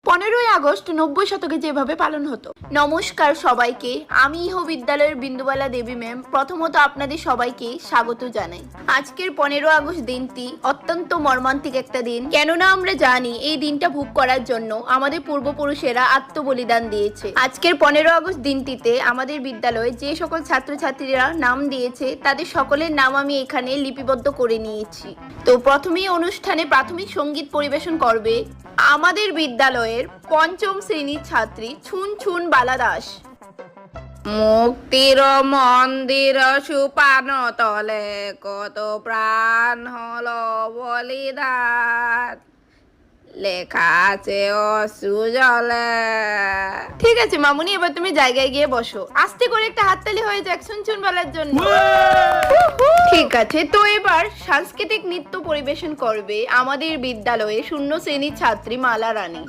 15ই August 90 শতকে যেভাবে পালন হতো। নমস্কার সবাইকে, আমি ইহ বিদ্যালয়ের বিন্দুবালা দেবী ম্যাম প্রথমত আপনাদের সবাইকে স্বাগত জানাই। আজকের 15 আগস্ট দিনটি অত্যন্ত মর্মান্তিক একটা দিন, কেননা আমরা জানি এই দিনটা ভোগ করার জন্য আমাদের পূর্বপুরুষেরা আত্মবলিদান দিয়েছে। আজকের 15 আগস্ট দিনটিতে আমাদের বিদ্যালয়ে যে সকল ছাত্রছাত্রীরা নাম দিয়েছে তাদের সকলের নাম আমি এখানে লিপিবদ্ধ করে নিয়েছি। তো প্রথমেই অনুষ্ঠানে প্রাথমিক সঙ্গীত পরিবেশন করবে আমাদের বিদ্যালয়ের পঞ্চম শ্রেণীর ছাত্রী ছুন ছুন বালা দাস। মুক্তির মন্দির সুপান তলে কত প্রাণ হলো বলিদান, লেখা আছে অসুজলে। ঠিক আছে মামুনি, এবার তুমি জায়গায় গিয়ে বসো। আস্তে করে একটা হাততালি হয়ে যাক ছুন ছুন বালার জন্য। ঠিক আছে, তো এবার সাংস্কৃতিক নৃত্য পরিবেশন করবে আমাদের বিদ্যালয়ে 0 শ্রেণীর ছাত্রী মালা রানী।